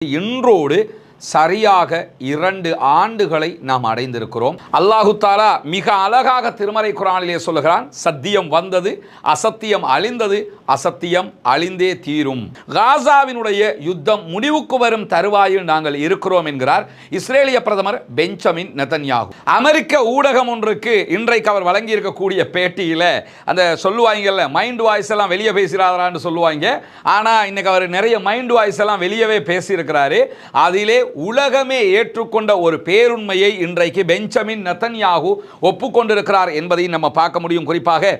இன்றோடு சரியாக 2 ஆண்டுகளை நாம் அடைந்திருக்கிறோம். அல்லாஹு தஆலா மிக அழகாக திருமறை குர்ஆனிலே சொல்லுகிறான், சத்தியம் வந்தது, அசத்தியம் அழிந்தது, அசத்தியம் அழிந்தே தீரும். காசாவினுடைய யுத்தம் முடிவுக்கு வரும் தருவாயில் நாங்கள் இருக்கிறோம் என்கிறார் இஸ்ரேலிய பிரதமர் பெஞ்சமின் நெதன்யாகு. அமெரிக்க ஊடகம் ஒன்றுக்கு இன்றைக்கு அவர் வழங்கி இருக்கக்கூடிய பேட்டியில அந்த சொல்லுவாங்கல்ல, மைண்ட் வாய்ஸ் எல்லாம் வெளியே பேசுகிறாரான்னு சொல்லுவாங்க. ஆனா இன்னைக்கு அவர் நிறைய மைண்ட் வாய்ஸ் எல்லாம் வெளியவே பேசியிருக்கிறாரு. அதிலே உலகமே ஏற்றுக்கொண்ட ஒரு பேருண்மையை இன்றைக்கு பெஞ்சமின் நெதன்யாகு ஒப்புக்கொண்டிருக்கிறார் என்பதை நம்ம பார்க்க முடியும். குறிப்பாக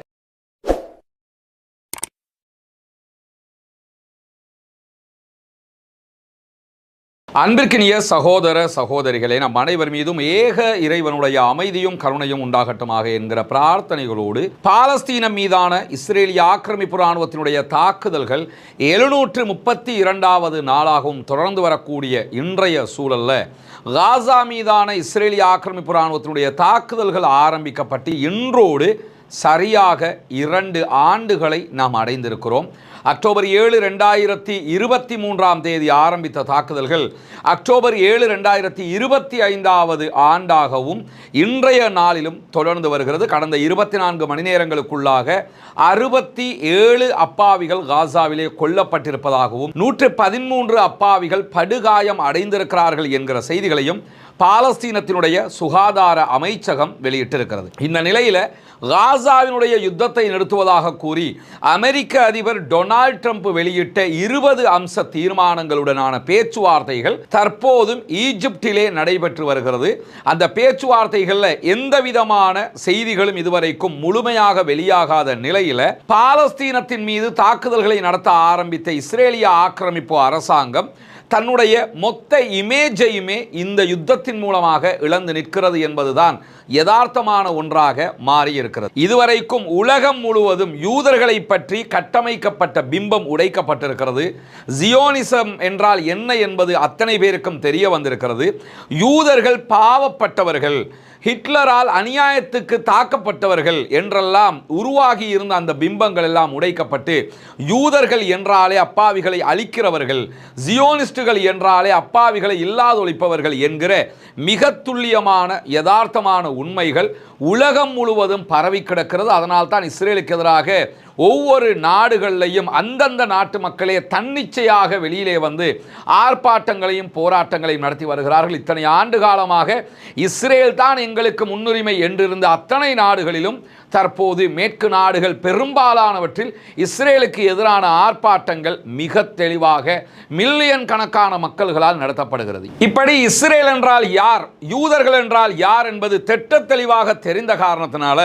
அன்பிற்கினிய சகோதர சகோதரிகளே, நம் அனைவர் மீதும் ஏக இறைவனுடைய அமைதியும் கருணையும் உண்டாகட்டுமாக என்கிற பிரார்த்தனைகளோடு, பாலஸ்தீனம் மீதான இஸ்ரேலிய ஆக்கிரமிப்பு இராணுவத்தினுடைய தாக்குதல்கள் 732வது நாளாகவும் தொடர்ந்து வரக்கூடிய இன்றைய சூழல்ல காசா மீதான இஸ்ரேலிய ஆக்கிரமிப்பு இராணுவத்தினுடைய தாக்குதல்கள் ஆரம்பிக்கப்பட்டு இன்றோடு சரியாக 2 ஆண்டுகளை நாம் அடைந்திருக்கிறோம். அக்டோபர் 7, 2023 ஆரம்பித்த தாக்குதல்கள் அக்டோபர் 7, 2025 ஆண்டாகவும் இன்றைய நாளிலும் தொடர்ந்து வருகிறது. கடந்த 24 மணி நேரங்களுக்குள்ளாக 67 அப்பாவிகள் காசாவிலே கொல்லப்பட்டிருப்பதாகவும் 113 அப்பாவிகள் படுகாயம் அடைந்திருக்கிறார்கள் என்கிற செய்திகளையும் பாலஸ்தீனத்தினுடைய சுகாதார அமைச்சகம் வெளியிட்டிருக்கிறது. இந்த நிலையில காசாவினுடைய யுத்தத்தை நிறுத்துவதாக கூறி அமெரிக்க அதிபர் டொனால்ட் ட்ரம்ப் வெளியிட்ட 20 அம்ச தீர்மானங்களுடனான பேச்சுவார்த்தைகள் தற்போதும் ஈஜிப்டிலே நடைபெற்று வருகிறது. அந்த பேச்சுவார்த்தைகளில் எந்த விதமான செய்திகளும் இதுவரைக்கும் முழுமையாக வெளியாகாத நிலையில பாலஸ்தீனத்தின் மீது தாக்குதல்களை நடத்த ஆரம்பித்த இஸ்ரேலிய ஆக்கிரமிப்பு அரசாங்கம் தன்னுடைய மொத்த இமேஜையுமே இந்த யுத்தத்தின் மூலமாக இழந்து நிற்கிறது என்பதுதான் யதார்த்தமான ஒன்றாக மாறியிருக்கிறது. இதுவரைக்கும் உலகம் முழுவதும் யூதர்களை பற்றி கட்டமைக்கப்பட்ட பிம்பம் உடைக்கப்பட்டிருக்கிறது. ஜியோனிசம் என்றால் என்ன என்பது அத்தனை பேருக்கும் தெரிய வந்திருக்கிறது. யூதர்கள் பாவப்பட்டவர்கள், ஹிட்லரால் அநியாயத்துக்கு தாக்கப்பட்டவர்கள் என்றெல்லாம் உருவாகி இருந்த அந்த பிம்பங்கள் எல்லாம் உடைக்கப்பட்டு யூதர்கள் என்றாலே அப்பாவிகளை அழிக்கிறவர்கள், ஜியோனிஸ்டுகள் என்றாலே அப்பாவிகளை இல்லாதொழிப்பவர்கள் என்கிற மிக துல்லியமான யதார்த்தமான உண்மைகள் உலகம் முழுவதும் பரவி கிடக்கிறது. அதனால் தான் இஸ்ரேலுக்கு எதிராக ஒவ்வொரு நாடுகளிலையும் அந்தந்த நாட்டு மக்களே தன்னிச்சையாக வெளியிலே வந்து ஆர்ப்பாட்டங்களையும் போராட்டங்களையும் நடத்தி வருகிறார்கள். இத்தனை ஆண்டு காலமாக இஸ்ரேல் தான் எங்களுக்கு முன்னுரிமை என்றிருந்த அத்தனை நாடுகளிலும் தற்போது மேற்கு நாடுகள் பெரும்பாலானவற்றில் இஸ்ரேலுக்கு எதிரான ஆர்ப்பாட்டங்கள் மிக தெளிவாக மில்லியன் கணக்கான மக்கள்களால் நடத்தப்படுகிறது. இப்படி இஸ்ரேல் என்றால் யார், யூதர்கள் என்றால் யார் என்பது திட்ட தெளிவாக தெரிந்த காரணத்தினால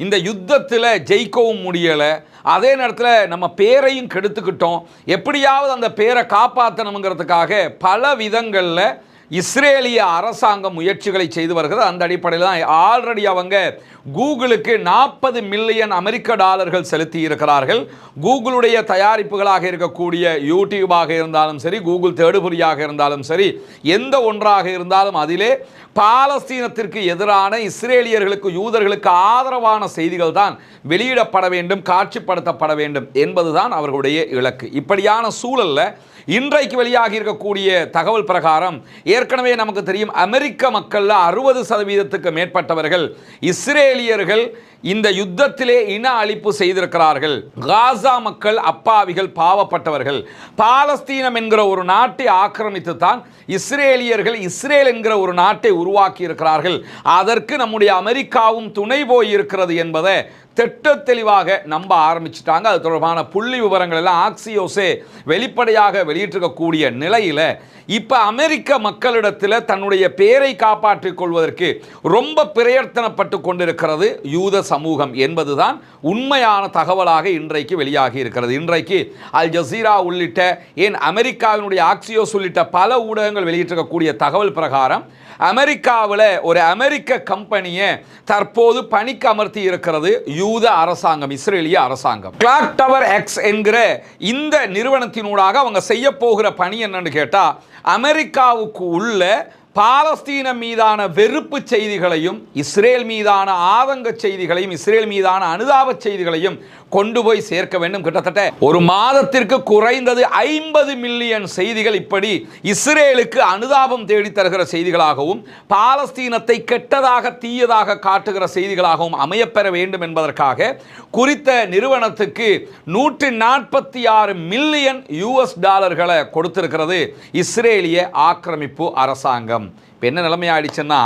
இந்த யுத்தத்தில் ஜெயிக்கவும் முடியலை. அதே நேரத்தில் நம்ம பேரையும் கெடுத்துக்கிட்டோம். எப்படியாவது அந்த பேரை காப்பாற்றணுங்கிறதுக்காக பல விதங்களில் இஸ்ரேலிய அரசாங்கம் முயற்சிகளை செய்து வருகிறது. அந்த அடிப்படையில் தான் ஆல்ரெடி அவங்க கூகுளுக்கு 40 மில்லியன் அமெரிக்க டாலர்கள் செலுத்தி இருக்கிறார்கள். கூகுளுடைய தயாரிப்புகளாக இருக்கக்கூடிய யூடியூபாக இருந்தாலும் சரி, கூகுள் தேடுபொறியாக இருந்தாலும் சரி, எந்த ஒன்றாக இருந்தாலும் அதிலே பாலஸ்தீனத்திற்கு எதிரான இஸ்ரேலியர்களுக்கு, யூதர்களுக்கு ஆதரவான செய்திகள் தான் வெளியிடப்பட வேண்டும், காட்சிப்படுத்தப்பட வேண்டும் என்பதுதான் அவர்களுடைய இலக்கு. இப்படியான சூழல்ல இன்றைக்கு வெளியாகி இருக்கக்கூடிய தகவல் பிரகாரம் ஏற்கனவே நமக்கு தெரியும், அமெரிக்க மக்கள்ல 60% மேற்பட்டவர்கள் இஸ்ரேலியர்கள் இந்த யுத்தத்திலே இன அழிப்பு செய்திருக்கிறார்கள். காசா மக்கள் அப்பாவிகள், பாவப்பட்டவர்கள். பாலஸ்தீனம் என்கிற ஒரு நாட்டை ஆக்கிரமித்து தான் இஸ்ரேலியர்கள் இஸ்ரேல் என்கிற ஒரு நாட்டை உருவாக்கி இருக்கிறார்கள். அதற்கு நம்முடைய அமெரிக்காவும் துணை போயிருக்கிறது என்பதை திட்ட தெளிவாக நம்ப ஆரம்பிச்சிட்டாங்க. அது தொடர்பான புள்ளி விவரங்கள் எல்லாம் ஆக்சியோஸே வெளிப்படையாக வெளியிட்டிருக்கக்கூடிய நிலையில இப்ப அமெரிக்க மக்களிடத்தில் தன்னுடைய பேரை காப்பாற்றிக் கொள்வதற்கு ரொம்ப பிரயத்தனப்பட்டு கொண்டிருக்கிறது யூத சமூகம் என்பதுதான் உண்மையான தகவலாக இன்றைக்கு வெளியாகி இருக்கிறது. இன்றைக்கு அல் ஜசீரா உள்ளிட்ட ஏன் அமெரிக்காவினுடைய ஆக்சியோஸ் உள்ளிட்ட பல ஊடகங்கள் வெளியிட்டிருக்கக்கூடிய தகவல் பிரகாரம் அமெரிக்காவில் ஒரு அமெரிக்க கம்பெனியை தற்போது பணிக்கு அமர்த்தி இருக்கிறது யூத அரசாங்கம், இஸ்ரேலிய அரசாங்கம். கிளாக் டவர் எக்ஸ் என்கிற இந்த நிறுவனத்தினூடாக அவங்க செய்ய போகிற பணி என்னன்னு கேட்டா, அமெரிக்காவுக்கு உள்ள பாலஸ்தீனம் மீதான வெறுப்பு செய்திகளையும் இஸ்ரேல் மீதான ஆதங்க செய்திகளையும் இஸ்ரேல் மீதான அனுதாப செய்திகளையும் கொண்டு போய் சேர்க்க வேண்டும். கிட்டத்தட்ட ஒரு மாதத்திற்கு குறைந்தது 50 மில்லியன் செய்திகள் இப்படி இஸ்ரேலுக்கு அனுதாபம் தேடி தருகிற செய்திகளாகவும் பாலஸ்தீனத்தை கெட்டதாக தீயதாக காட்டுகிற செய்திகளாகவும் அமையப்பெற வேண்டும் என்பதற்காக குறித்த நிறுவனத்துக்கு 146 மில்லியன் யுஎஸ் டாலர்களை கொடுத்திருக்கிறது இஸ்ரேலிய ஆக்கிரமிப்பு அரசாங்கம். இப்போ என்ன நிலைமை ஆயிடுச்சுன்னா,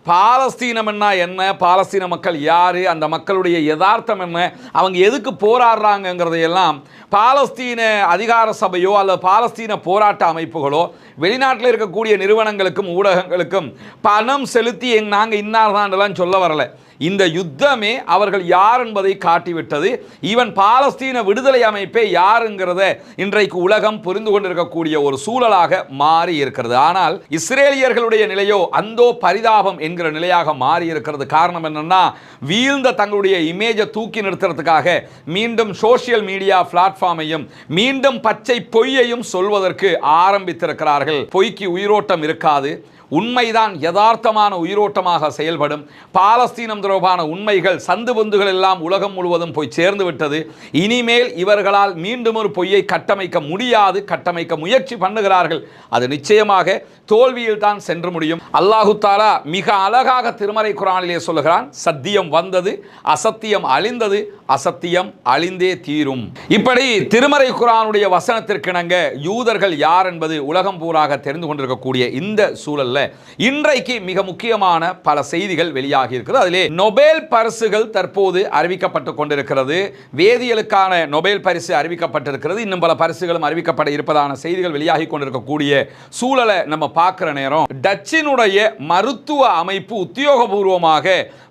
பாலஸ்தீனம் என்ன, பாலஸ்தீன மக்கள் யார், அந்த மக்களுடைய யதார்த்தம் என்ன, அவங்க எதுக்கு போராடுறாங்கங்கிறதையெல்லாம் பாலஸ்தீன அதிகார சபையோ அல்லது பாலஸ்தீன போராட்ட அமைப்புகளோ வெளிநாட்டில் இருக்கக்கூடிய நிறுவனங்களுக்கும் ஊடகங்களுக்கும் பணம் செலுத்தி நாங்கள் இன்னார்தான்லாம் சொல்ல வரலை. இந்த யுத்தமே அவர்கள் யார் என்பதை காட்டிவிட்டது. ஈவன் பாலஸ்தீன விடுதலை அமைப்பே யாருங்கிறத இன்றைக்கு உலகம் புரிந்து கொண்டிருக்கக்கூடிய ஒரு சூழலாக மாறி இருக்கிறது. ஆனால் இஸ்ரேலியர்களுடைய நிலையோ அந்தோ பரிதாபம் என்கிற நிலையாக மாறி இருக்கிறது. காரணம் என்னன்னா, வீழ்ந்த தங்களுடைய இமேஜை தூக்கி நிறுத்துறதுக்காக மீண்டும் சோசியல் மீடியா பிளாட்ஃபார்மையும் மீண்டும் பச்சை பொய்யையும் சொல்வதற்கு ஆரம்பித்திருக்கிறார்கள். பொய்க்கு உயிரோட்டம் இருக்காது, உண்மைதான் யதார்த்தமான உயிரோட்டமாக செயல்படும். பாலஸ்தீனம் தொடர்பான உண்மைகள் சந்து பொந்துகள் எல்லாம் உலகம் முழுவதும் போய் சேர்ந்து விட்டது. இனிமேல் இவர்களால் மீண்டும் ஒரு பொய்யை கட்டமைக்க முடியாது. கட்டமைக்க முயற்சி பண்ணுகிறார்கள், அது நிச்சயமாக தோல்வியில் தான் சென்று முடியும். அல்லாஹு தாலா மிக அழகாக திருமறை குர்ஆனிலே சொல்லுகிறான், சத்தியம் வந்தது, அசத்தியம் அழிந்தது, அசத்தியம் அழிந்தே தீரும். இப்படி திருமறை குர்ஆனுடைய வசனத்திற்கிணங்க யூதர்கள் யார் என்பது உலகம் பூராக தெரிந்து கொண்டிருக்கக்கூடிய இந்த சூழல்ல இன்றைக்கு மிக முக்கியமான பல செய்திகள் வெளியாகி இருக்கிறது. அதிலே நோபல் பரிசுகள் தற்போது அறிவிக்கப்பட்டுக் கொண்டிருக்கிறது. வேதியியலுக்கான நோபல் பரிசு அறிவிக்கப்பட்டிருக்கிறது. இன்னும் பல பரிசுகளும் அறிவிக்கப்பட இருப்பதான செய்திகள் வெளியாகி கொண்டிருக்கக்கூடிய சூழலை நம்ம பார்க்கிற நேரம், டச்சினுடைய மருத்துவ அமைப்பு உத்தியோகபூர்வமாக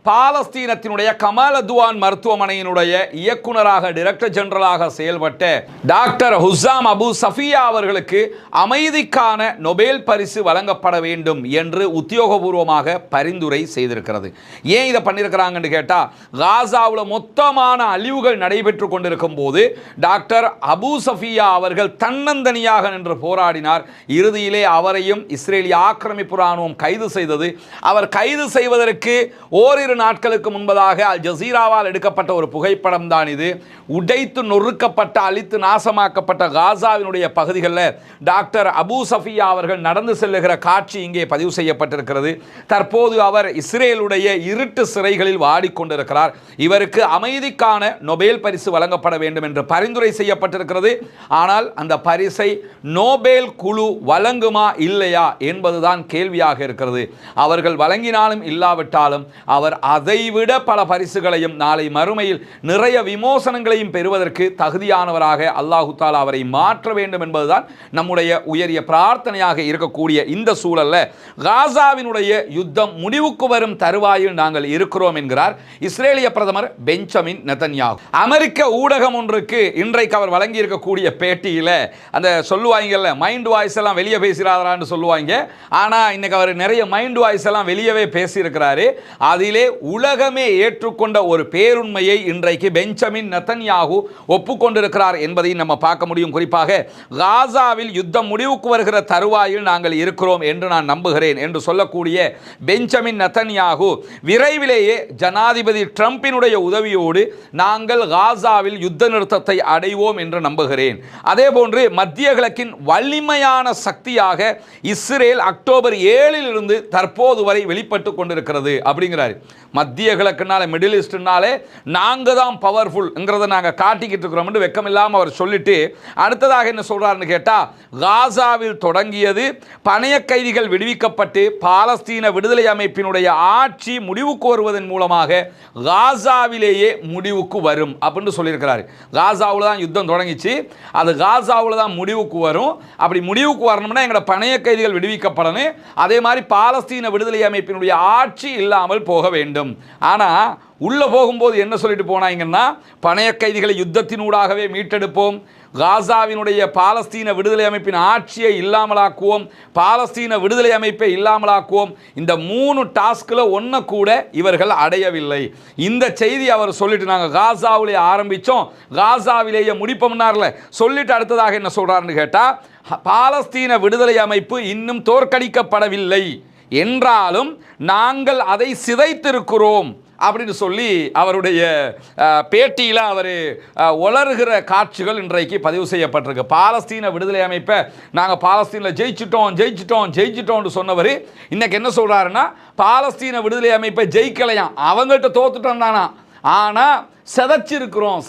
பாலஸ்தீனத்தினுடைய கமால் அத்வான் மருத்துவமனையினுடைய இயக்குனராக டைரக்டர் ஜெனரலாக செயல்பட்ட டாக்டர் ஹுசாம் அபு சஃபியா அவர்களுக்கு அமைதிக்கான நோபல் பரிசு வழங்கப்பட வேண்டும் என்று உத்தியோகபூர்வமாக பரிந்துரை செய்திருக்கிறது. ஏன் இதை பண்ணியிருக்கிறாங்கன்னு கேட்டால், காசாவில் மொத்தமான அழிவுகள் நடைபெற்று கொண்டிருக்கும் போது டாக்டர் அபு சஃபியா அவர்கள் தன்னந்தனியாக நின்று போராடினார். இறுதியிலே அவரையும் இஸ்ரேலிய ஆக்கிரமிப்பு ராணுவம் கைது செய்தது. அவர் கைது செய்வதற்கு ஓரிரு நாட்களுக்கு முன்பதாக அல் ஜசீராவால் எடுக்கப்பட்ட ஒரு புகைப்படம் தான் இது. உடைத்து நொறுக்கப்பட்ட, அழித்து நாசமாக்கப்பட்ட காசாவினுடைய பகுதிகளில் டாக்டர் அபு சஃபியா அவர்கள் நடந்து செல்லுகிற காட்சி இங்கே பதிவு செய்யப்பட்டிருக்கிறது. தற்போது அவர் இஸ்ரேலுடைய இருட்டு சிறைகளில் வாடிக்கொண்டிருக்கிறார். இவருக்கு அமைதிக்கான நோபல் பரிசு வழங்கப்பட வேண்டும் என்று பரிந்துரை செய்யப்பட்டிருக்கிறது. ஆனால் அந்த பரிசை நோபல் குழு வழங்குமா இல்லையா என்பதுதான் கேள்வியாக இருக்கிறது. அவர்கள் வழங்கினாலும் இல்லாவிட்டாலும் அவர் அதைவிட பல பரிசுகளையும் நாளை மறுமையில் நிறைய விமோசனங்களையும் பெறுவதற்கு தகுதியானவராக அல்லாஹு தாலா அவரை மாற்ற வேண்டும் என்பதுதான் நம்முடைய உயரிய பிரார்த்தனையாக இருக்கக்கூடிய இந்த சூழல்ல காசாவினுடைய யுத்தம் முடிவுக்கு வரும் தருவாயில் நாங்கள் இருக்கிறோம் என்கிறார் இஸ்ரேலிய பிரதமர் பெஞ்சமின் நெதன்யாகு. அமெரிக்க ஊடகம் ஒன்றுக்கு இன்றைக்கு அவர் வழங்கி இருக்கக்கூடிய பேட்டியில் அந்த சொல்லுவாங்கல்ல, மைண்ட் வாய்ஸ் எல்லாம் வெளியே பேசுகிறாரான்னு சொல்லுவாங்க. ஆனால் இன்னைக்கு அவர் நிறைய மைண்ட் வாய்ஸ் எல்லாம் வெளியவே பேசியிருக்கிறாரு. அதிலே உலகமே ஏற்றுக்கொண்ட ஒரு பேருண்மையை இன்றைக்கு பெஞ்சமின் நெதன்யாகு ஒப்புக்கொண்டிருக்கிறார் என்பதை நம்ம பார்க்க முடியும். குறிப்பாக காசாவில் யுத்தம் முடிவுக்கு வருகிற தருவாயில் நாங்கள் இருக்கிறோம் என்று நான் நம்புகிறேன் என்று சொல்லக்கூடிய பெஞ்சமின் நெதன்யாகு விரைவிலேயே ஜனாதிபதி ட்ரம்பினுடைய உதவியோடு நாங்கள் காசாவில் யுத்த நிறுத்தத்தை அடைவோம் என்று நம்புகிறேன். அதே போன்று மத்திய கிழக்கின் வலிமையான சக்தியாக இஸ்ரேல் அக்டோபர் 7 இருந்து தற்போது வரை வெளிப்பட்டு கொண்டிருக்கிறது அப்படிங்கிறார். மத்திய கிழக்குனால, மிடில் ஈஸ்ட்னாலே நாங்கள் தான் பவர்ஃபுல்ங்கிறத நாங்கள் காட்டிக்கிட்டு இருக்கிறோம் என்று வெக்கமில்லாமல் அவர் சொல்லிட்டு அடுத்ததாக என்ன சொல்றாருன்னு கேட்டால், காசாவில் தொடங்கியது பணைய கைதிகள் விடுவிக்கப்பட்டு பாலஸ்தீன விடுதலை அமைப்பினுடைய ஆட்சி முடிவுக்கு வருவதன் மூலமாக காசாவிலேயே முடிவுக்கு வரும் அப்படின்னு சொல்லியிருக்கிறார். காசாவில் தான் யுத்தம் தொடங்கிச்சு, அது காசாவில் தான் முடிவுக்கு வரும். அப்படி முடிவுக்கு வரணும்னா எங்களோட பணைய கைதிகள் விடுவிக்கப்படணும், அதே மாதிரி பாலஸ்தீன விடுதலை அமைப்பினுடைய ஆட்சி இல்லாமல் போக வேண்டும். ஆனால் உள்ள போகும்போது என்ன சொல்லிட்டு போனாங்கன்னா, பணைய கைதிகளை யுத்தத்தினூடாகவே மீட்டெடுப்போம், காசாவினுடைய பாலஸ்தீன விடுதலை அமைப்பின் ஆட்சியை இல்லாமலாக்குவோம், பாலஸ்தீன விடுதலை அமைப்பை இல்லாமலாக்குவோம். இந்த 3 டாஸ்கில் ஒன்றை கூட இவர்கள் அடையவில்லை. இந்த செய்தி அவர் சொல்லிட்டு நாங்கள் காசாவிலே ஆரம்பித்தோம், காசாவிலேயே முடிப்போம்னார்ல சொல்லிட்டு அடுத்ததாக என்ன சொல்கிறாருன்னு கேட்டால், பாலஸ்தீன விடுதலை அமைப்பு இன்னும் தோற்கடிக்கப்படவில்லை என்றாலும் நாங்கள் அதை சிதைத்திருக்கிறோம், அப்படின்னு சொல்லி அவருடைய பேட்டியில் அவர் உளறுகிற காட்சிகள் இன்றைக்கு பதிவு செய்யப்பட்டிருக்கு. பாலஸ்தீன விடுதலை அமைப்பை நாங்கள் பாலஸ்தீனில் ஜெயிச்சிட்டோம்னு சொன்னவர் இன்னைக்கு என்ன சொல்றாருன்னா, பாலஸ்தீன விடுதலை அமைப்பை ஜெயிக்கலையாம், அவங்கள்ட்ட தோத்துட்டோம் தானா, ஆனால் செதச்சிருக்கிறோம்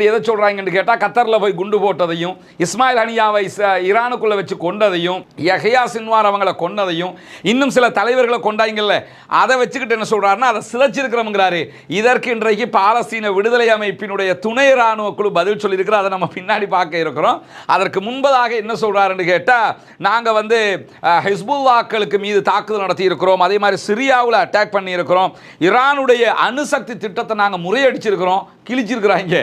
எதை சொல்கிறாங்கன்னு கேட்டால், கத்தரில் போய் குண்டு போட்டதையும், இஸ்மாயில் ஹனியாவை ஈரானுக்குள்ளே வச்சு கொண்டதையும், யஹ்யா சின்வார் அவங்களை கொண்டதையும், இன்னும் சில தலைவர்களை கொண்டாங்கல்ல, அதை வச்சுக்கிட்டு என்ன சொல்கிறாருன்னா, அதை சிதைச்சிருக்கிறோம்ங்கிறாரு. இதற்கு இன்றைக்கு பாலஸ்தீன விடுதலை அமைப்பினுடைய துணை இராணுவ குழு பதில் சொல்லியிருக்கிறோம். அதை நம்ம பின்னாடி பார்க்க இருக்கிறோம். அதற்கு முன்பதாக என்ன சொல்கிறாருன்னு கேட்டால், நாங்கள் ஹிஸ்புல்லாக்களுக்கு மீது தாக்குதல் நடத்தி இருக்கிறோம், அதே மாதிரி சிரியாவில் அட்டாக் பண்ணியிருக்கிறோம், ஈரானுடைய அணுசக்தி திட்டத்தை நாங்கள் முறியடிச்சிருக்கிறோம், கிழிச்சிருக்கிறாங்க,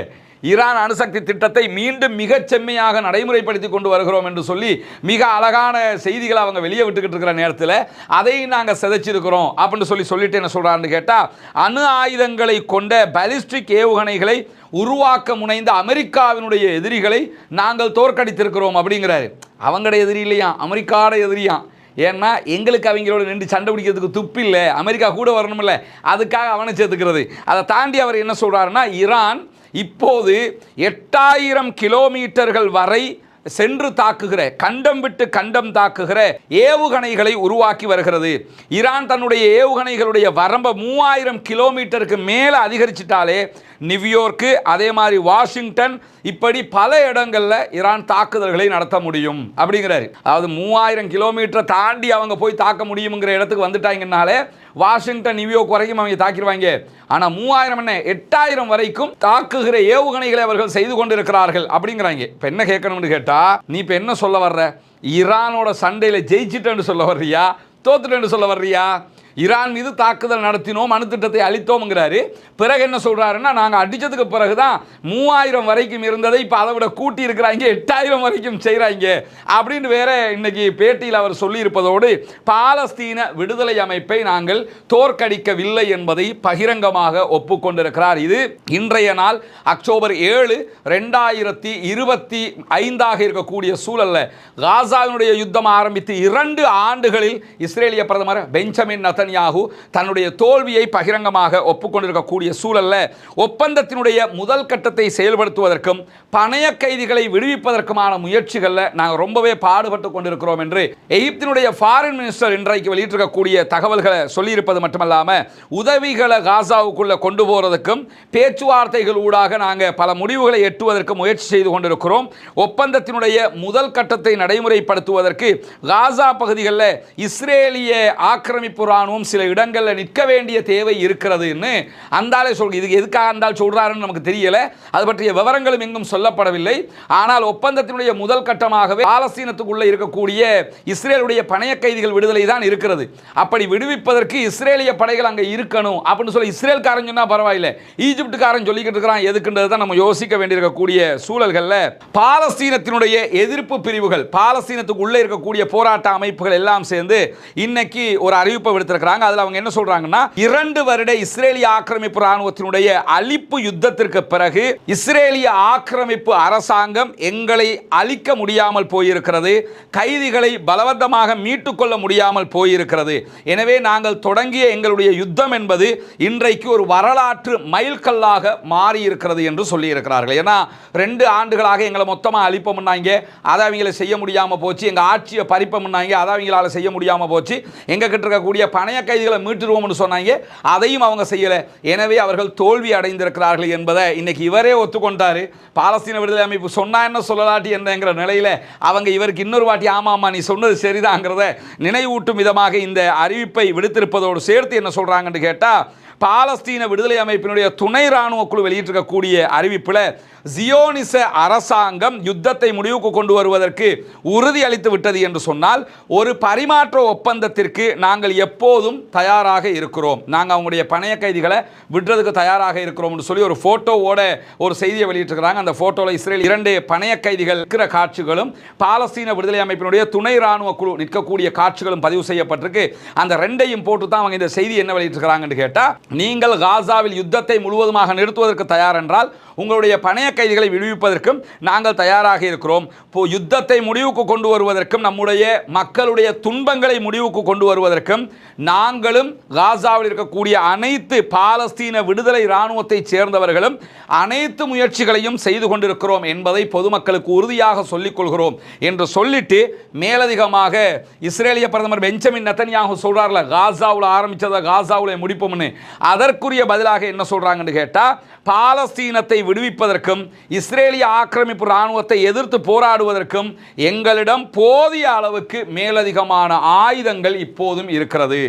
ஈரான் அணுசக்தி திட்டத்தை மீண்டும் மிகச் செம்மையாக நடைமுறைப்படுத்தி கொண்டு வருகிறோம் என்று சொல்லி மிக அழகான செய்திகளை அவங்க வெளியே விட்டுக்கிட்டு இருக்கிற நேரத்தில் அதையும் நாங்கள் சிதைச்சிருக்கிறோம் அப்படின்னு சொல்லிட்டு என்ன சொல்கிறான்னு கேட்டால், அணு ஆயுதங்களை கொண்ட பாலிஸ்டிக் ஏவுகணைகளை உருவாக்க முனைந்த அமெரிக்காவினுடைய எதிரிகளை நாங்கள் தோற்கடித்திருக்கிறோம் அப்படிங்கிறாரு. அவங்களுடைய எதிரி இல்லையா, அமெரிக்காவோட எதிரியாம். ஏன்னா எங்களுக்கு அவங்களோட நின்று சண்டை பிடிக்கிறதுக்கு துப்பு இல்லை, அமெரிக்கா கூட வரணும்ல, அதுக்காக அவனை சேர்த்துக்கிறது. அதை தாண்டி அவர் என்ன சொல்கிறாருன்னா, ஈரான் இப்போது 8000 கிலோமீட்டர்கள் வரை சென்று தாக்குகிற, கண்டம் விட்டு கண்டம் தாக்குகிற ஏவுகணைகளை உருவாக்கி வருகிறது. ஈரான் தன்னுடைய ஏவுகணைகளுடைய வரம்பை 3000 கிலோமீட்டருக்கு மேலே அதிகரிச்சிட்டாலே நியூயார்க்கு, அதே மாதிரி வாஷிங்டன், இப்படி பல இடங்களில் ஈரான் தாக்குதல்களை நடத்த முடியும் அப்படிங்கிறாரு. அதாவது 3000 கிலோமீட்டரை தாண்டி அவங்க போய் தாக்க முடியுங்கிற இடத்துக்கு வந்துட்டாங்கனாலே வாஷிங்டன், நியூயார்க் வரைக்கும் அவங்க தாக்கிடுவாங்க. ஆனால் 3000 என்ன 8000 வரைக்கும் தாக்குகிற ஏவுகணைகளை அவர்கள் செய்து கொண்டிருக்கிறார்கள் அப்படிங்கிறாங்க. இப்போ என்ன கேட்கணும்னு கேட்டால், நீ இப்போ என்ன சொல்ல வர்ற, ஈரானோட சண்டையில் ஜெயிச்சிட்டேன்னு சொல்ல வர்றியா, தோத்துட்டேன்னு சொல்ல வர்றியா? ஈரான் மீது தாக்குதல் நடத்தினோம், அணுத்திட்டத்தை அழித்தோம்ங்கிறாரு. பிறகு என்ன சொல்றாருன்னா, நாங்கள் அடித்ததுக்கு பிறகு தான் 3000 வரைக்கும் இருந்ததை இப்போ அதை விட கூட்டி இருக்கிறாங்க, 8000 வரைக்கும் செய்கிறாங்க அப்படின்னு வேற இன்னைக்கு பேட்டியில் அவர் சொல்லியிருப்பதோடு, பாலஸ்தீன விடுதலை அமைப்பை நாங்கள் தோற்கடிக்கவில்லை என்பதை பகிரங்கமாக ஒப்புக்கொண்டிருக்கிறார். இது இன்றைய நாள் அக்டோபர் 7, 2025 இருக்கக்கூடிய சூழல்ல காசாவினுடைய யுத்தம் ஆரம்பித்து 2 ஆண்டுகளில் இஸ்ரேலிய பிரதமர் பெஞ்சமின் நெதன்யாகு தன்னுடைய தோல்வியை பகிரங்கமாக ஒப்புக்கொண்டிருக்கக்கூடிய சூழல்ல, ஒப்பந்தத்தினுடைய முதல் கட்டத்தை செயல்படுத்துவதற்கும் பணைய கைதிகளை விடுவிப்பதற்குமான முயற்சிகளில் நாங்கள் ரொம்பவே பாடுபட்டு கொண்டிருக்கிறோம் என்று எகிப்தினுடைய ஃபாரின் மினிஸ்டர் இன்றைக்கு வெளியிட்டிருக்கக்கூடிய தகவல்களை சொல்லியிருப்பது மட்டுமல்லாமல், உதவிகளை காசாவுக்குள்ள கொண்டு போறதுக்கும் பேச்சுவார்த்தைகள் ஊடாக நாங்கள் பல முடிவுகளை எட்டுவதற்கு முயற்சி செய்து கொண்டிருக்கிறோம். ஒப்பந்தத்தினுடைய முதல் கட்டத்தை நடைமுறைப்படுத்துவதற்கு காசா பகுதிகளில் இஸ்ரேலிய ஆக்கிரமிப்பு ராணுவம் சில இடங்களில் நிற்க வேண்டிய தேவை இருக்கிறதுன்னு அந்தாலே சொல்கிறது. இதுக்கு எதுக்காக அந்தால் சொல்றாருன்னு நமக்கு தெரியல, அது பற்றிய விவரங்களும் எங்கும் சொல்லப்படவில்லை. ஆனால் ஒப்பந்தத்தினுடைய முதல் கட்டமாகவே பாலஸ்தீனத்துக்குள்ள இருக்கக்கூடிய இஸ்ரேலுடைய பணைய கைதிகள் விடுதலை தான் இருக்கிறது. அப்படி விடுவிப்பதற்கு இஸ்ரேலிய படைகள் அங்கே இருக்கணும் அப்படின்னு சொல்லி இஸ்ரேல்காரன் சொன்னா பரவாயில்லை, ஈஜிப்டுக்காரன் சொல்லிக்கிட்டு இருக்கிறான் எதுக்குன்றது தான் நம்ம யோசிக்க வேண்டியிருக்கக்கூடிய சூழல்களில் பாலஸ்தீனத்தினுடைய எதிர்ப்பு பிரிவுகள், பாலஸ்தீனத்துக்கு உள்ளே இருக்கக்கூடிய போராட்ட அமைப்புகள் எல்லாம் சேர்ந்து இன்னைக்கு ஒரு அறிவிப்பை விடுத்திருக்கிறாங்க. அதில் அவங்க என்ன சொல்றாங்கன்னா, 2 வருட இஸ்ரேலிய ஆக்கிரமிப்பு ராணுவத்தினுடைய அழிப்பு யுத்தத்திற்கு பிறகு இஸ்ரேலிய ஆக்கிரமிப்பு அரசாங்கம் எங்களை அழிக்க முடியாமல் போயிருக்கிறது, கைதிகளை பலவந்தமாக மீட்டுக்கொள்ள முடியாமல் போயிருக்கிறது. எனவே நாங்கள் தொடங்கிய எங்களுடைய யுத்தம் என்பது இன்றைக்கு ஒரு வரலாற்று மைல்கல்லாக மாறி இருக்கிறது என்று சொல்லி இருக்கிறார்கள். ஏன்னா 2 ஆண்டுகளாக எங்களை மொத்தமாக அழிப்போம்னாங்க, அதை அவங்களை செய்ய முடியாமல் போச்சு, எங்கள் ஆட்சியை பறிப்போம்னாங்க, அதை அவங்களால செய்ய முடியாமல் போச்சு, எங்க கிட்ட இருக்கக்கூடிய பணைய கைதிகளை மீட்டுருவோம்னு சொன்னாங்க, அதையும் அவங்க செய்யல. எனவே அவர்கள் தோல்வி அடைந்திருக்கிறார்கள் என்பதை இன்னைக்கு இவரே ஒத்துக்கொண்டாரு. பாலஸ்தீன விடுதலை அமைப்பு சொன்னா என்ன சொல்லலாட்டி என்னங்கிற நிலையில அவங்க இவருக்கு இன்னொரு வாட்டி ஆமாமா நீ சொன்னது சரிதாங்கிறத நினைவூட்டும் விதமாக இந்த அறிவிப்பை விடுத்திருப்பதோடு சேர்த்து என்ன சொல்றாங்கன்னு கேட்டா, பாலஸ்தீன விடுதலை அமைப்பினுடைய துணை இராணுவ குழு வெளியிட்டிருக்கக்கூடிய அறிவிப்பில் ஜியோனிச அரசாங்கம் யுத்தத்தை முடிவுக்கு கொண்டு வருவதற்கு உறுதி அளித்து விட்டது என்று சொன்னால், ஒரு பரிமாற்ற ஒப்பந்தத்திற்கு நாங்கள் எப்போதும் தயாராக இருக்கிறோம், நாங்கள் அவங்களுடைய பணைய கைதிகளை விடுறதுக்கு தயாராக இருக்கிறோம் சொல்லி ஒரு போட்டோவோட ஒரு செய்தியை வெளியிட்டிருக்கிறாங்க. அந்த போட்டோவில் இஸ்ரேல் 2 பணைய கைதிகள் இருக்கிற காட்சிகளும் பாலஸ்தீன விடுதலை அமைப்பினுடைய துணை இராணுவ குழு நிற்கக்கூடிய காட்சிகளும் பதிவு செய்யப்பட்டிருக்கு. அந்த 2ஐயும் போட்டு தான் அவங்க இந்த செய்தி என்ன வெளியிட்டிருக்கிறாங்கன்னு கேட்டால், நீங்கள் காசாவில் யுத்தத்தை முழுவதுமாக நிறுத்துவதற்கு தயார் என்றால் உங்களுடைய பணைய கைதிகளை விடுவிப்பதற்கும் நாங்கள் தயாராக இருக்கிறோம். யுத்தத்தை முடிவுக்கு கொண்டு வருவதற்கும் நம்முடைய மக்களுடைய துன்பங்களை முடிவுக்கு கொண்டு வருவதற்கும் நாங்களும் காசாவில் இருக்கக்கூடிய அனைத்து பாலஸ்தீன விடுதலை இராணுவத்தைச் சேர்ந்தவர்களும் அனைத்து முயற்சிகளையும் செய்து கொண்டிருக்கிறோம் என்பதை பொதுமக்களுக்கு உறுதியாக சொல்லிக் கொள்கிறோம் என்று சொல்லிட்டு மேலதிகமாக இஸ்ரேலிய பிரதமர் பெஞ்சமின் நெத்தன்யாகு சொல்றார்ல, காசாவில் ஆரம்பிச்சதை காசாவில் முடிப்போம்னு. அதற்குரிய பதிலாக என்ன சொல்றாங்கன்னு கேட்டா, பாலஸ்தீனத்தை விடுவிப்பதற்கும் இஸ்ரேலிய ஆக்கிரமிப்பு இராணுவத்தை எதிர்த்து போராடுவதற்கும் எங்களிடம் போதிய அளவுக்கு மேலதிகமான ஆயுதங்கள் இப்போதும் இருக்கிறது.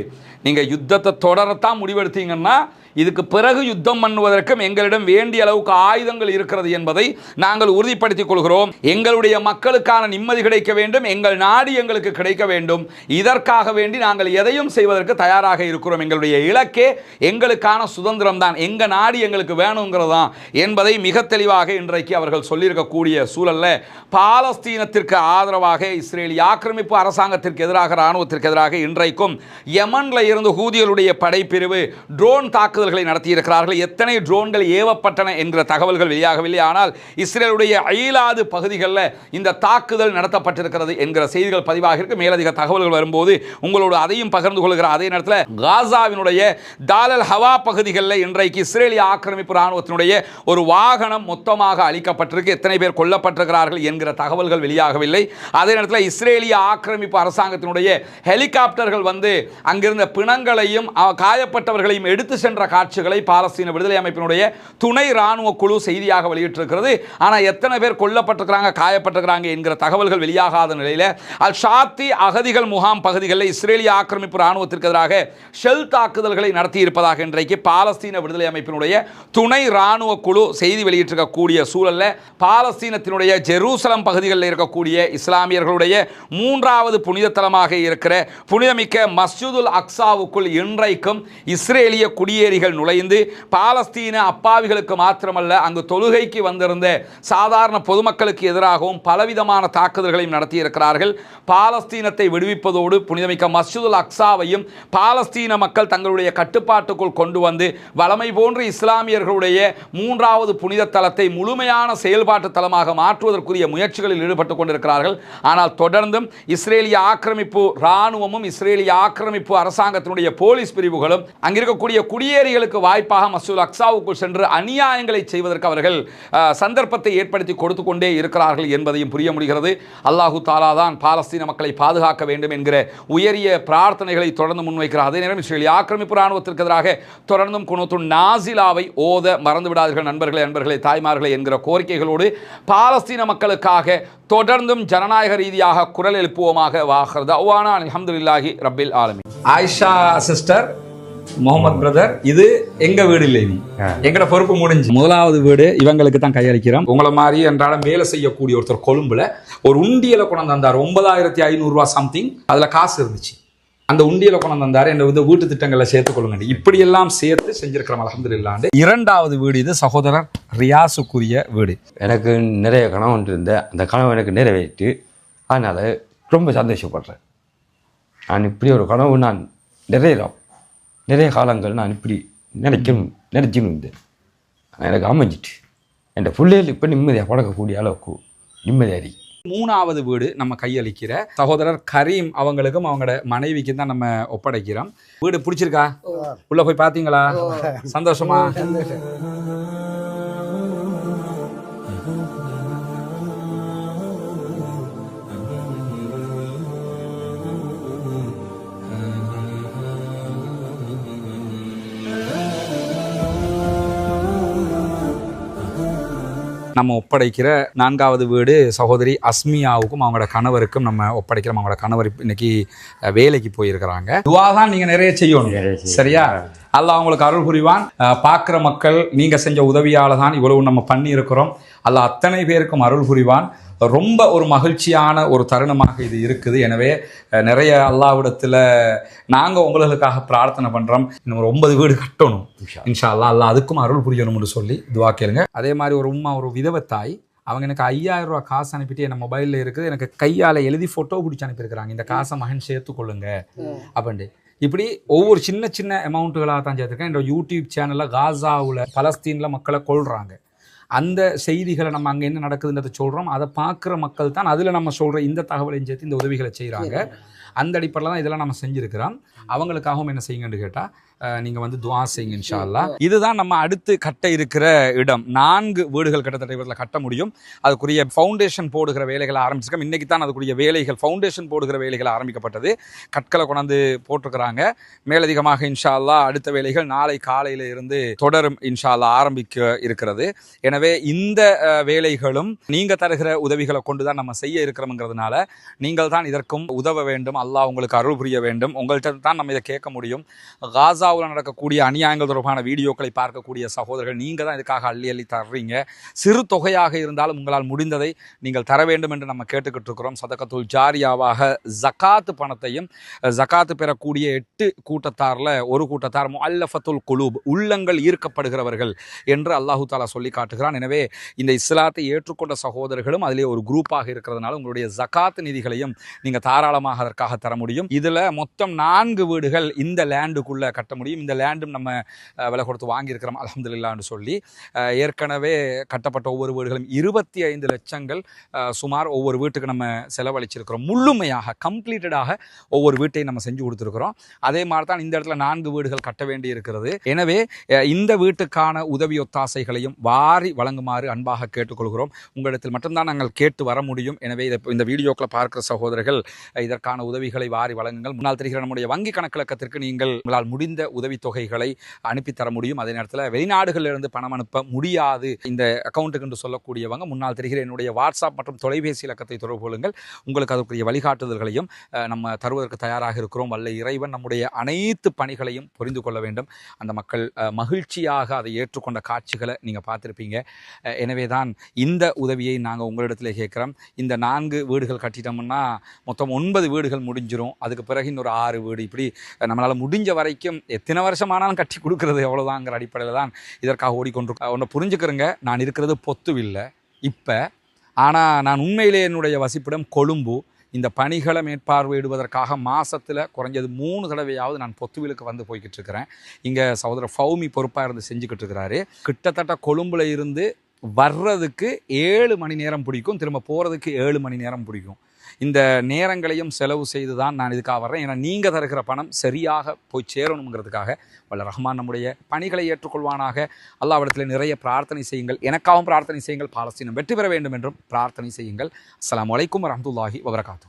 நீங்க யுத்தத்தை தொடரத்தான் முடிவெடுத்தீங்கன்னா இதுக்கு பிறகு யுத்தம் பண்ணுவதற்கும் எங்களிடம் வேண்டிய அளவுக்கு ஆயுதங்கள் இருக்கிறது என்பதை நாங்கள் உறுதிப்படுத்திக் கொள்கிறோம். எங்களுடைய மக்களுக்கான நிம்மதி கிடைக்க வேண்டும், எங்கள் நாடு எங்களுக்கு கிடைக்க வேண்டும். இதற்காக வேண்டி நாங்கள் எதையும் செய்வதற்கு தயாராக இருக்கிறோம். எங்களுடைய இலக்கே எங்களுக்கான சுதந்திரம் தான், எங்க நாடு எங்களுக்கு வேணுங்கிறது தான் என்பதை மிக தெளிவாக இன்றைக்கு அவர்கள் சொல்லியிருக்கக்கூடிய சூழல்ல பாலஸ்தீனத்திற்கு ஆதரவாக இஸ்ரேலிய ஆக்கிரமிப்பு அரசாங்கத்திற்கு எதிராக இராணுவத்திற்கு எதிராக இன்றைக்கும் யமன்ல இருந்து ஹூதிகளுடைய படைப்பிரிவு ட்ரோன் தாக்குதல்களை நடத்தியிருக்கிறார்கள். எத்தனை ட்ரோன்கள் ஏவப்பட்டன என்கிற தகவல்கள் வெளியாகவில்லை. ஆனால் இஸ்ரேலுடைய ஐலாது பகுதிகளில் இந்த தாக்குதல் நடத்தப்பட்டிருக்கிறது என்கிற செய்திகள் பதிவாக இருக்கு. மேலதிக தகவல்கள் வரும்போது உங்களோடு அதையும் பகிர்ந்து கொள்கிற அதே நேரத்தில் காசாவினுடைய தாலல் ஹவா பகுதிகளில் இன்றைக்கு இஸ்ரேலிய ஆக்கிரமிப்பு இராணுவத்தினுடைய ஒரு வாகனம் மொத்தமாக அளிக்கப்பட்டிருக்கு. எத்தனை பேர் கொல்லப்பட்டிருக்கிறார்கள் என்கிற தகவல்கள் வெளியாகவில்லை. அதே நேரத்தில் இஸ்ரேலிய ஆக்கிரமிப்பு அரசாங்கத்தினுடைய ஹெலிகாப்டர்கள் வந்து அங்கிருந்த பிணங்களையும் காயப்பட்டவர்களையும் எடுத்து சென்ற காட்சிகளை பாலஸ்தீன விடுதலை அமைப்பினுடைய துணை ராணுவ குழு செய்தியாக வெளியிட்டிருக்கிறது. ஆனால் எத்தனை பேர் கொல்லப்பட்டிருக்கிறாங்க காயப்பட்டிருக்கிறாங்க என்கிற தகவல்கள் வெளியாகாத நிலையில் அல் ஷாத்தி அகதிகள் முகாம் பகுதிகளில் இஸ்ரேலிய ஆக்கிரமிப்பு ராணுவத்திற்கு எதிராக ஷெல் தாக்குதல்களை நடத்தி இருப்பதாக இன்றைக்கு பாலஸ்தீன விடுதலை அமைப்பினுடைய துணை ராணுவ குழு செய்தி வெளியிட்டிருக்கக்கூடிய சூழல்ல பாலஸ்தீனத்தினுடைய ஜெருசலம் பகுதிகளில் இருக்கக்கூடிய இஸ்லாமியர்களுடைய மூன்றாவது புனித தலமாக இருக்கிற புனிதமிக்க மஸ்ஜிதுல் அக்ஸாவுக்குள் இன்றைக்கும் இஸ்ரேலிய குடியேறிகள் நுழைந்து பாலஸ்தீன அப்பாவிகளுக்கு மாத்திரமல்ல அங்கு தொழுகைக்கு வந்திருந்த சாதாரண பொதுமக்களுக்கு எதிராகவும் பலவிதமான தாக்குதல்களையும் நடத்தியிருக்கிறார்கள். பாலஸ்தீனத்தை விடுவிப்பதோடு புனிதமிக்க மஸ்ஜிதுல் அக்ஸாவையும் பாலஸ்தீன மக்கள் தங்களுடைய கட்டுப்பாட்டுக்குள் கொண்டு வந்து வளமை போன்று இஸ்லாமியர்களுடைய மூன்றாவது புனித தலத்தை முழுமையான செயல்பாட்டு தலமாக மாற்றுவதற்குரிய முயற்சிகளில் ஈடுபட்டுக் கொண்டிருக்கிறார்கள். ஆனால் தொடர்ந்தும் இஸ்ரேலிய ஆக்கிரமிப்பு இராணுவமும் இஸ்ரேலிய ஆக்கிரமிப்பு அரசாங்கத்தினுடைய போலீஸ் பிரிவுகளும் அங்கிருக்கக்கூடிய குடியேறிகளுக்கு வாய்ப்பாக மஸ்ஜிதுல் அக்ஸாவுக்குள் சென்று அநியாயங்களை செய்வதற்கு அவர்கள் சந்தர்ப்பத்தை ஏற்படுத்தி கொடுத்து கொண்டே இருக்கிறார்கள் என்பதையும் புரிய முடிகிறது. அல்லாஹு தாலா தான் பாலஸ்தீன மக்களை பாதுகாக்க வேண்டும் என்கிற உயரிய பிரார்த்தனைகளை தொடர்ந்து முன்வைக்கிறார். அதே நேரம் இஸ்ரேலிய ஆக்கிரமிப்பு இராணுவத்திற்கு எதிராக தொடர்ந்தும் குனூத்துன் நாசிலாவை ஓத மறந்து விடாதீர்கள் நண்பர்களே, தாய்மார்களே என்கிற கோரிக்கைகளோடு பாலஸ்தீன மக்களுக்காக தொடர்ந்தும் ஜனநாயக ரீதியாக குரல் எழுப்புவோமாக. வாஹர் தஅவானா அல்ஹம்துலில்லாஹி ரப்பில் ஆலமீன். ஆயிஷா சிஸ்டர், முகமது பிரதர், இது எங்க வீடு இல்லை, எங்கட பொறுப்பு முடிஞ்சு. முதலாவது வீடு இவங்களுக்கு தான் கையளிக்கிறோம். உங்களை மாதிரி என்றாலும் வேலை செய்யக்கூடிய ஒருத்தர் கொழும்புல ஒரு உண்டியலை கொண்டு வந்தார். 9500 ரூபா சம்திங் அதுல காசு இருந்துச்சு. அந்த உண்டியலை கொண்டு வந்தார். என் வீட்டு திட்டங்களை சேர்த்துக்கொள்ளுங்க. இப்படியெல்லாம் சேர்த்து செஞ்சிருக்கிறோம் அல்ஹம்துலில்லாஹ். இரண்டாவது வீடு இது சகோதரர் ரியாஸுக்குரிய வீடு. எனக்கு நிறைய கனவு ஒன்று இருந்த அந்த கனவு எனக்கு நிறைவேற்றி, அதனால ரொம்ப சந்தோஷப்படுறேன். நான் இப்படி ஒரு கனவு நான் நிறைய காலங்கள் நான் இப்படி நினைச்சுன்னு இருந்தேன். எனக்கு அமைஞ்சிட்டு என் பிள்ளைகள் இப்போ நிம்மதியாக பழக்கக்கூடிய அளவுக்கு நிம்மதியாரி. மூணாவது வீடு நம்ம கையளிக்கிற சகோதரர் கரீம் அவங்களுக்கும் அவங்களோட மனைவிக்கும் தான் நம்ம ஒப்படைக்கிறோம். வீடு பிடிச்சிருக்கா? உள்ள போய் பார்த்தீங்களா? சந்தோஷமா? நம்ம ஒப்படைக்கிற நான்காவது வீடு சகோதரி அஸ்மியாவுக்கும் அவங்களோட கணவருக்கும் நம்ம ஒப்படைக்கிறோம். அவங்களோட கணவர் இன்னைக்கு வேலைக்கு போயிருக்கிறாங்க. துவா தான் நீங்க நிறைய செய்யணும், சரியா? அல்லாஹ் அவங்களுக்கு அருள் புரிவான். பார்க்குற மக்கள் நீங்க செஞ்ச உதவியால தான் இவ்வளவு நம்ம பண்ணி இருக்கிறோம். அல்லாஹ் அத்தனை பேருக்கும் அருள் புரிவான். ரொம்ப ஒரு மகிழ்ச்சியான ஒரு தருணமாக இது இருக்குது. எனவே நிறைய அல்லாஹ்விடத்தில் நாங்கள் உங்களுக்காக பிரார்த்தனை பண்ணுறோம். இன்னும் ஒரு 9 வீடு கட்டணும் இன்ஷா அல்லாஹ். அல்லாஹ் அதுக்கும் அருள் புரியணும்னு சொல்லி துவா கேளுங்க. அதே மாதிரி ஒரு உம்மா, ஒரு விதவை தாய், அவங்க எனக்கு 5000 ரூபா காசு அனுப்பிட்டு என் மொபைலில் இருக்குது, எனக்கு கையால் எழுதி ஃபோட்டோ பிடிச்சி அனுப்பியிருக்கிறாங்க. இந்த காசை மகன் சேர்த்துக்கொள்ளுங்க அப்படின்ட்டு. இப்படி ஒவ்வொரு சின்ன சின்ன அமௌண்ட்டுகளாக தான் சேர்த்துருக்கேன். என்னோட யூடியூப் சேனலில் காசாவில் பலஸ்தீனில் மக்களை கொள்கிறாங்க, அந்த செய்திகளை நம்ம அங்கே என்ன நடக்குதுன்றதை சொல்கிறோம். அதை பார்க்குற மக்கள் தான் அதில் நம்ம சொல்கிற இந்த தகவலையும் சேர்த்து இந்த உதவிகளை செய்கிறாங்க. அந்த அடிப்படையில் தான் இதெல்லாம் நம்ம செஞ்சுருக்கிறோம். அவங்களுக்காகவும் என்ன செய்யுங்கன்னு கேட்டால் நீங்கள் வந்து துஆ செய்யுங்க இன்ஷா அல்லாஹ். இதுதான் நம்ம அடுத்து கட்ட இருக்கிற இடம். 4 வீடுகள் கிட்டத்தட்ட இவரில் கட்ட முடியும். அதுக்குரிய ஃபவுண்டேஷன் போடுகிற வேலைகளை ஆரம்பிச்சிருக்கோம். இன்றைக்கி தான் அதுக்குரிய வேலைகள், ஃபவுண்டேஷன் போடுகிற வேலைகள் ஆரம்பிக்கப்பட்டது. கற்களை கொண்டாந்து போட்டிருக்கிறாங்க. மேலதிகமாக இன்ஷா அல்லாஹ் அடுத்த வேலைகள் நாளை காலையில் இருந்து தொடரும் இன்ஷா அல்லாஹ் ஆரம்பிக்க இருக்கிறது. எனவே இந்த வேலைகளும் நீங்கள் தருகிற உதவிகளை கொண்டு தான் நம்ம செய்ய இருக்கிறோம்ங்கிறதுனால நீங்கள் தான் இதற்கும் உதவ வேண்டும். அல்லாஹ் உங்களுக்கு அருள் புரிய வேண்டும். உங்கள்கிட்ட தான் நம்ம இதை கேட்க முடியும். காசாவில் நடக்கக்கூடிய அநியாயங்கள் தொடர்பான வீடியோக்களை பார்க்கக்கூடிய சகோதரர்கள் நீங்கள் தான் இதுக்காக அள்ளி அள்ளி தர்றீங்க. சிறு தொகையாக இருந்தாலும் உங்களால் முடிந்ததை நீங்கள் தர வேண்டும் என்று நம்ம கேட்டுக்கிட்டு இருக்கிறோம். சதகத்துல் ஜாரியாவாக ஜகாத்து பணத்தையும், ஜகாத்து பெறக்கூடிய 8 கூட்டத்தாரில் ஒரு கூட்டத்தார் முஅல்லஃபத்துல் குலூப், உள்ளங்கள் ஈர்க்கப்படுகிறவர்கள் என்று அல்லாஹு தாலா சொல்லி காட்டுகிறான். எனவே இந்த இஸ்லாத்தை ஏற்றுக்கொண்ட சகோதரர்களும் அதிலே ஒரு குரூப்பாக இருக்கிறதுனால உங்களுடைய ஜகாத் நிதிகளையும் நீங்கள் தாராளமாக அதற்காக தர முடியும். இதில் மொத்தம் 4 வீடுகள் இந்த லேண்டுக்குள்ளே கட்ட முடியும். இந்த லேண்டும் நம்ம விலை கொடுத்து வாங்கியிருக்கிறோம் அல்ஹம்துலில்லாஹ்னு சொல்லி. ஏற்கனவே கட்டப்பட்ட ஒவ்வொரு வீடுகளும் 25 லட்சங்கள் சுமார் ஒவ்வொரு வீட்டுக்கு நம்ம செலவழிச்சிருக்கிறோம். முழுமையாக கம்ப்ளீட்டடாக ஒவ்வொரு வீட்டையும் நம்ம செஞ்சு கொடுத்துருக்கிறோம். அதே மாதிரி தான் இந்த இடத்துல 4 வீடுகள் கட்ட வேண்டி இருக்கிறது. எனவே இந்த வீட்டுக்கான உதவி ஒத்தாசைகளையும் வாரி வழங்குமாறு அன்பாக கேட்டுக்கொள்கிறோம். உங்களிடத்தில் மட்டும்தான் நாங்கள் கேட்டு வர முடியும். எனவே இந்த வீடியோக்களை பார்க்கிற சகோதரர்கள் இதற்கான உதவிகளை வாரி வழங்குங்கள். முன்னால் தெரிகிற நம்முடைய வங்கி கணக்கிலக்கத்திற்கு நீங்கள் உங்களால் முடிந்த உதவித்தொகைகளை அனுப்பி தர முடியும். அதே நேரத்தில் வெளிநாடுகளிலிருந்து பணம் அனுப்ப முடியாது இந்த அக்கௌண்ட்டுக்கு என்று சொல்லக்கூடியவங்க முன்னால் தெரிகிற என்னுடைய வாட்ஸ்அப் மற்றும் தொலைபேசி இலக்கத்தை தொடர்பு கொள்ளுங்கள். உங்களுக்கு அதற்குரிய வழிகாட்டுதல்களையும் நம்ம தருவதற்கு தயாராக இருக்கிறோம். வல்ல இறைவன் நம்முடைய அனைத்து பணிகளையும் புரிந்து கொள்ள வேண்டும். அந்த மக்கள் மகிழ்ச்சியாக அதை ஏற்றுக்கொண்ட காட்சிகளை நீங்கள் பார்த்துருப்பீங்க. எனவே தான் இந்த உதவியை நாங்கள் உங்களிடத்தில் கேட்குறோம். இந்த 4 வீடுகள் கட்டிட்டோம்னா மொத்தம் 9 வீடுகள் முடிஞ்சிடும். அதுக்கு பிறகு இன்னொரு 6 வீடு, இப்படி நம்மளால் முடிஞ்ச வரைக்கும் எத்தனை வருஷமானாலும் கட்டி கொடுக்கறது எவ்வளோதாங்கிற அடிப்படையில் தான் இதற்காக ஓடிக்கொண்டிருக்கோம். ஒன்று புரிஞ்சுக்கிறேங்க, நான் இருக்கிறது பொத்துவில்லை இப்போ. ஆனால் நான் உண்மையிலே என்னுடைய வசிப்பிடம் கொழும்பு. இந்த பணிகளை மேற்பார்வையிடுவதற்காக மாதத்தில் குறைஞ்சது 3 தடவையாவது நான் பொத்துவிலுக்கு வந்து போய்கிட்டு இருக்கிறேன். இங்கே சகோதரர் ஃபௌமி பொறுப்பாக இருந்து செஞ்சுக்கிட்டு இருக்கிறாரு. கிட்டத்தட்ட கொழும்புல இருந்து வர்றதுக்கு 7 மணி நேரம் பிடிக்கும், திரும்ப போகிறதுக்கு 7 மணி நேரம் பிடிக்கும். இந்த நேரங்களையும் செலவு செய்து தான் நான் இதுக்காக வர்றேன். ஏன்னா நீங்கள் தருகிற பணம் சரியாக போய் சேரணுங்கிறதுக்காக வல்ல ரஹ்மான் நம்முடைய பணிகளை ஏற்றுக்கொள்வானாக. அல்லாஹ்விடத்தில் நிறைய பிரார்த்தனை செய்யுங்கள். எனக்காகவும் பிரார்த்தனை செய்யுங்கள். பாலஸ்தீனம் வெற்றி பெற வேண்டும் என்றும் பிரார்த்தனை செய்யுங்கள். அஸ்ஸலாமு அலைக்கும் வரஹ்மத்துல்லாஹி வபரகாத்துஹு.